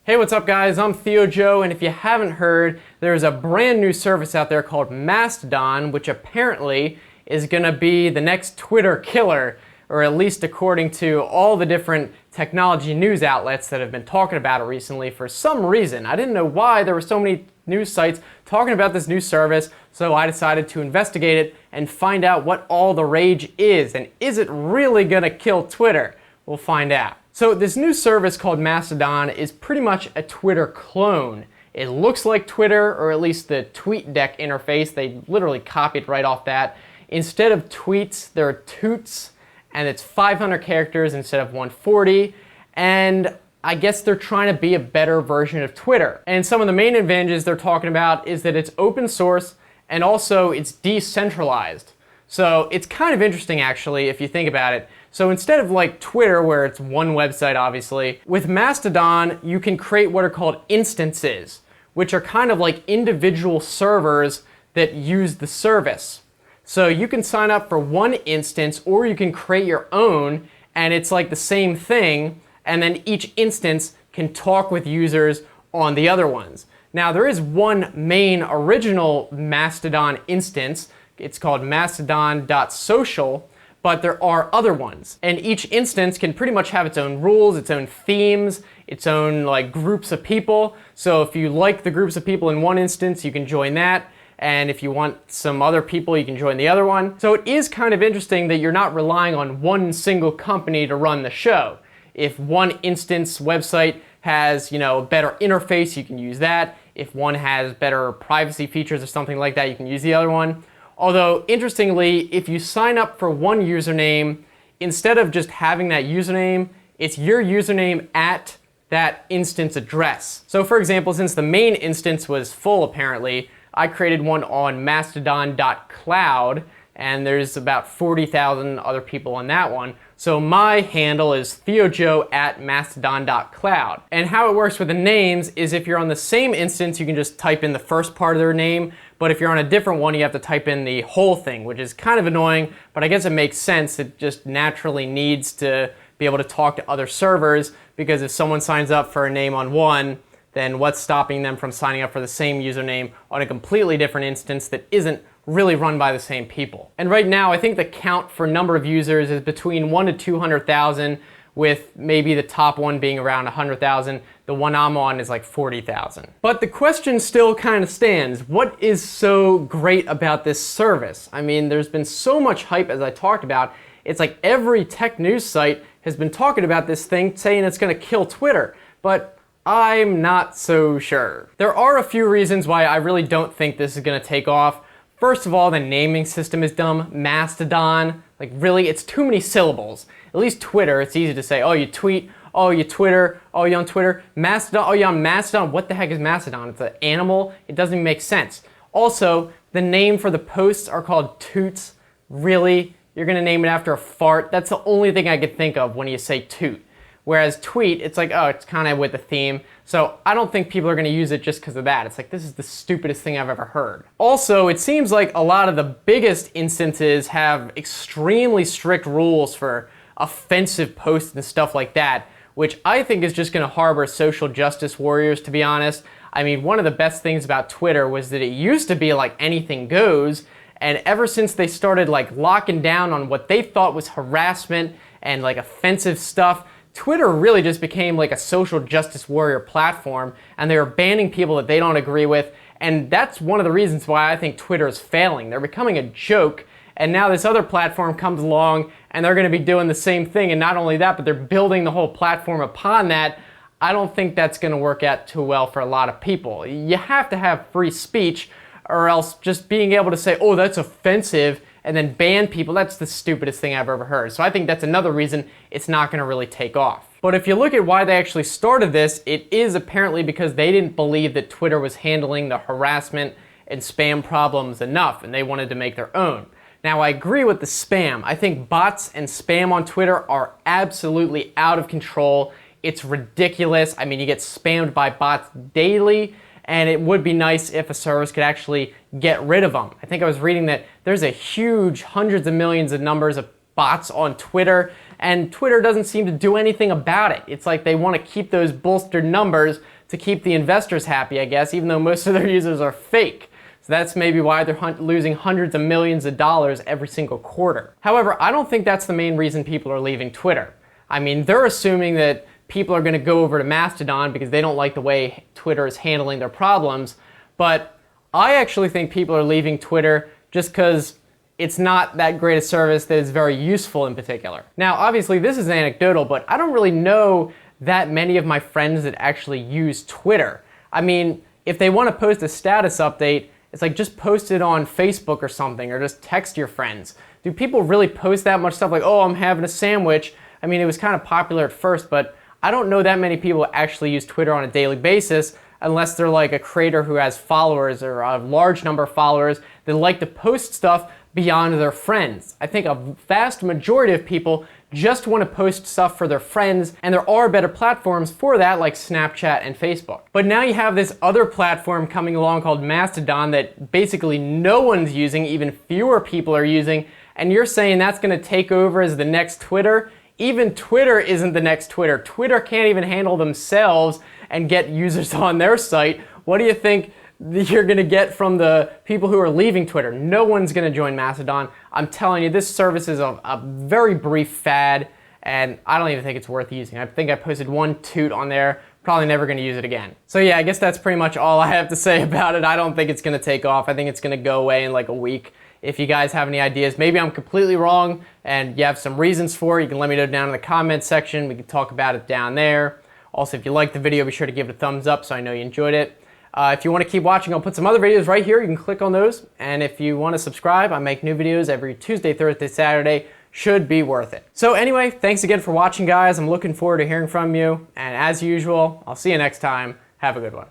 Hey, what's up guys? I'm Theo Joe, and if you haven't heard, there's a brand new service out there called Mastodon, which apparently is gonna be the next Twitter killer, or at least according to all the different technology news outlets that have been talking about it recently for some reason. I didn't know why there were so many news sites talking about this new service, so I decided to investigate it and find out what all the rage is, and is it really gonna kill Twitter? We'll find out. So this new service called Mastodon is pretty much a Twitter clone. It looks like Twitter, or at least the TweetDeck interface. They literally copied right off that. Instead of tweets, there are toots, and it's 500 characters instead of 140. And I guess they're trying to be a better version of Twitter. And some of the main advantages they're talking about is that it's open source, and also it's decentralized. So it's kind of interesting actually if you think about it. So instead of like Twitter, where it's one website obviously, with Mastodon you can create what are called instances, which are kind of like individual servers that use the service. So you can sign up for one instance, or you can create your own, and it's like the same thing, and then each instance can talk with users on the other ones. Now there is one main original Mastodon instance. It's called mastodon.social, but there are other ones. And each instance can pretty much have its own rules, its own themes, its own like groups of people. So if you like the groups of people in one instance, you can join that. And if you want some other people, you can join the other one. So it is kind of interesting that you're not relying on one single company to run the show. If one instance website has, a better interface, you can use that. If one has better privacy features or something like that, you can use the other one. Although, interestingly, if you sign up for one username, instead of just having that username, it's your username at that instance address. So for example, since the main instance was full apparently, I created one on mastodon.cloud, and there's about 40,000 other people on that one. So my handle is theojoe at mastodon.cloud. And how it works with the names is if you're on the same instance, you can just type in the first part of their name. But if you're on a different one, you have to type in the whole thing, which is kind of annoying, but I guess it makes sense. It just naturally needs to be able to talk to other servers, because if someone signs up for a name on one, then what's stopping them from signing up for the same username on a completely different instance that isn't really run by the same people? And right now, I think the count for number of users is between 1 to 200,000, with maybe the top one being around 100,000. The one I'm on is like 40,000. But the question still kind of stands. What is so great about this service? I mean, there's been so much hype, as I talked about. It's like every tech news site has been talking about this thing, saying it's gonna kill Twitter. But I'm not so sure. There are a few reasons why I really don't think this is gonna take off. First of all, the naming system is dumb. Mastodon, like really, it's too many syllables. At least Twitter, it's easy to say, oh, you tweet, oh, you Twitter, oh, you're on Twitter. Mastodon, oh, you're on Mastodon. What the heck is Mastodon? It's an animal? It doesn't even make sense. Also, the name for the posts are called toots. Really? You're gonna name it after a fart? That's the only thing I could think of when you say toot. Whereas tweet, it's like, oh, it's kind of with the theme. So I don't think people are going to use it just because of that. It's like, this is the stupidest thing I've ever heard. Also, it seems like a lot of the biggest instances have extremely strict rules for offensive posts and stuff like that, which I think is just going to harbor social justice warriors, to be honest. I mean, one of the best things about Twitter was that it used to be like anything goes, and ever since they started like locking down on what they thought was harassment and like offensive stuff, Twitter really just became like a social justice warrior platform, and they were banning people that they don't agree with, and that's one of the reasons why I think Twitter is failing. They're becoming a joke, and now this other platform comes along and they're going to be doing the same thing, and not only that, but they're building the whole platform upon that. I don't think that's going to work out too well for a lot of people. You have to have free speech, or else just being able to say, oh, that's offensive, and then ban people, that's the stupidest thing I've ever heard. So I think that's another reason it's not gonna really take off. But if you look at why they actually started this, it is apparently because they didn't believe that Twitter was handling the harassment and spam problems enough, and they wanted to make their own. Now, I agree with the spam. I think bots and spam on Twitter are absolutely out of control. It's ridiculous. I mean, you get spammed by bots daily, and it would be nice if a service could actually get rid of them. I think I was reading that there's a huge hundreds of millions of numbers of bots on Twitter, and Twitter doesn't seem to do anything about it. It's like they want to keep those bolstered numbers to keep the investors happy, I guess, even though most of their users are fake. So that's maybe why they're losing hundreds of millions of dollars every single quarter. However, I don't think that's the main reason people are leaving Twitter. I mean, they're assuming that people are going to go over to Mastodon because they don't like the way Twitter is handling their problems, but I actually think people are leaving Twitter just because it's not that great a service that is very useful in particular. Now, obviously, this is anecdotal, but I don't really know that many of my friends that actually use Twitter. I mean, if they want to post a status update, it's like just post it on Facebook or something, or just text your friends. Do people really post that much stuff like, oh, I'm having a sandwich? I mean, it was kind of popular at first, but I don't know that many people actually use Twitter on a daily basis unless they're like a creator who has followers or a large number of followers that like to post stuff beyond their friends. I think a vast majority of people just want to post stuff for their friends, and there are better platforms for that like Snapchat and Facebook. But now you have this other platform coming along called Mastodon that basically no one's using, even fewer people are using, and you're saying that's going to take over as the next Twitter? Even Twitter isn't the next Twitter. Twitter can't even handle themselves and get users on their site. What do you think you're going to get from the people who are leaving Twitter? No one's going to join Mastodon. I'm telling you, this service is a very brief fad, and I don't even think it's worth using. I think I posted one toot on there. Probably never going to use it again. So yeah, I guess that's pretty much all I have to say about it. I don't think it's going to take off. I think it's going to go away in like a week. If you guys have any ideas, maybe I'm completely wrong and you have some reasons for it, you can let me know down in the comments section. We can talk about it down there. Also, if you liked the video, be sure to give it a thumbs up so I know you enjoyed it. If you want to keep watching, I'll put some other videos right here. You can click on those. And if you want to subscribe, I make new videos every Tuesday, Thursday, Saturday. Should be worth it. So anyway, thanks again for watching, guys. I'm looking forward to hearing from you. And as usual, I'll see you next time. Have a good one.